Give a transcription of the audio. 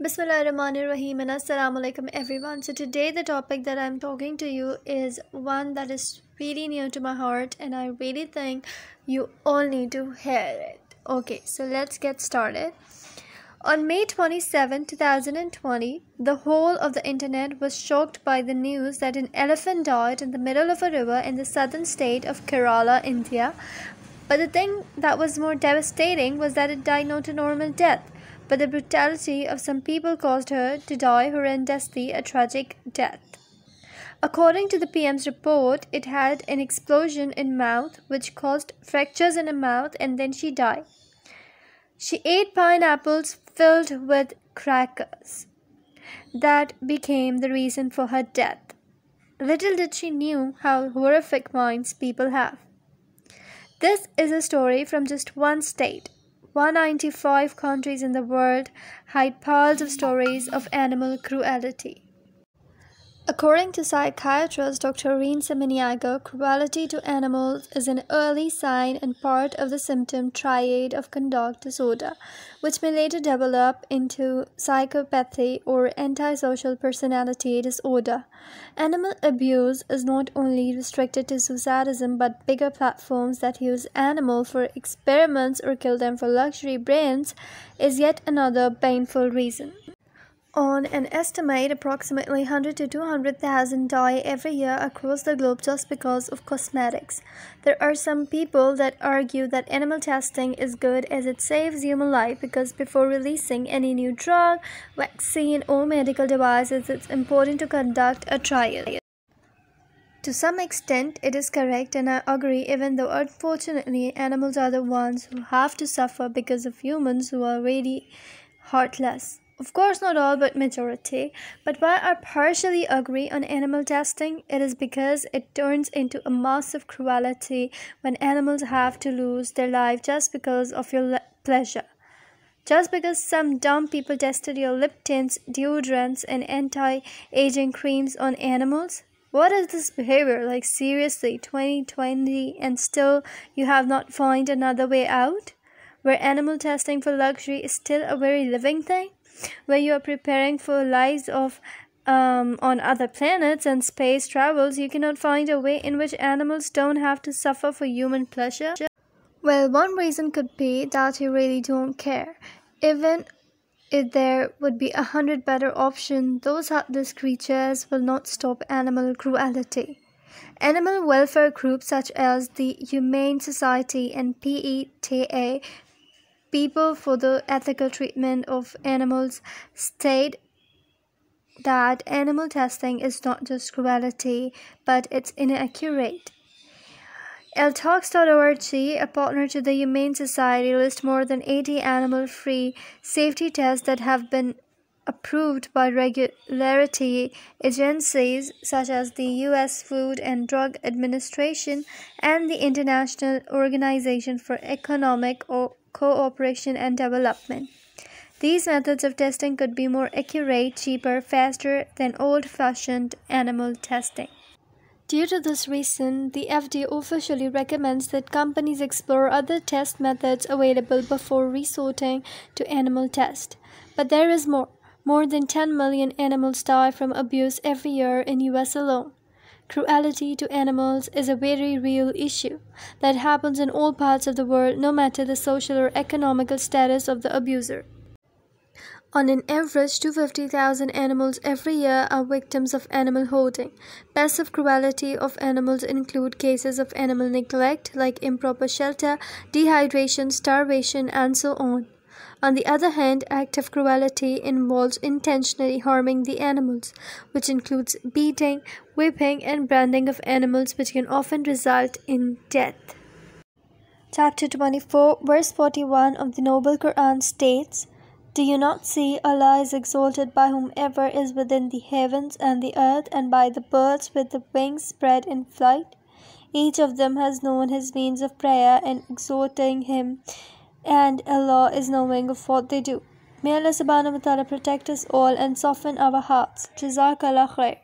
Bismillahirrahmanirrahim and Assalamu alaikum everyone. So today the topic that I'm talking to you is one that is really near to my heart and I really think you all need to hear it. Okay, so let's get started. On May 27, 2020, the whole of the internet was shocked by the news that an elephant died in the middle of a river in the southern state of Kerala, India. But the thing that was more devastating was that it died not a normal death, but the brutality of some people caused her to die horrendously, a tragic death. According to the PM's report, it had an explosion in mouth which caused fractures in her mouth and then she died. She ate pineapples filled with crackers. That became the reason for her death. Little did she knew how horrific minds people have. This is a story from just one state. 195 countries in the world hide piles of stories of animal cruelty. According to psychiatrist Dr. Reen Samaniago, cruelty to animals is an early sign and part of the symptom triad of conduct disorder, which may later develop into psychopathy or antisocial personality disorder. Animal abuse is not only restricted to zoosadism, but bigger platforms that use animals for experiments or kill them for luxury brands is yet another painful reason. On an estimate, approximately 100 to 200,000 die every year across the globe just because of cosmetics. There are some people that argue that animal testing is good as it saves human life because before releasing any new drug, vaccine or medical devices, it's important to conduct a trial. To some extent, it is correct and I agree, even though unfortunately animals are the ones who have to suffer because of humans who are really heartless. Of course, not all, but majority. But why I partially agree on animal testing, it is because it turns into a massive cruelty when animals have to lose their life just because of your pleasure. Just because some dumb people tested your lip tints, deodorants, and anti-aging creams on animals? What is this behavior? Like seriously, 2020 and still you have not found another way out? Where animal testing for luxury is still a very living thing? Where you are preparing for lives on other planets and space travels, you cannot find a way in which animals don't have to suffer for human pleasure? Well, one reason could be that you really don't care. Even if there would be 100 better options, those heartless creatures will not stop animal cruelty. Animal welfare groups such as the Humane Society and PETA, People for the Ethical Treatment of Animals, state that animal testing is not just cruelty, but it's inaccurate. LTalks.org, a partner to the Humane Society, lists more than 80 animal-free safety tests that have been approved by regulatory agencies such as the U.S. Food and Drug Administration and the International Organization for Economic Cooperation and Development. These methods of testing could be more accurate, cheaper, faster than old-fashioned animal testing. Due to this reason, the FDA officially recommends that companies explore other test methods available before resorting to animal tests. But there is more. More than 10 million animals die from abuse every year in US alone. Cruelty to animals is a very real issue that happens in all parts of the world, no matter the social or economical status of the abuser. On an average, 250,000 animals every year are victims of animal hoarding. Passive cruelty of animals include cases of animal neglect like improper shelter, dehydration, starvation, and so on. On the other hand, active cruelty involves intentionally harming the animals, which includes beating, whipping, and branding of animals, which can often result in death. Chapter 24, verse 41 of the Noble Quran states, "Do you not see Allah is exalted by whomever is within the heavens and the earth, and by the birds with the wings spread in flight? Each of them has known his means of prayer and exhorting him, and Allah is knowing of what they do. May Allah subhanahu wa ta'ala protect us all and soften our hearts. Jazakallah khair."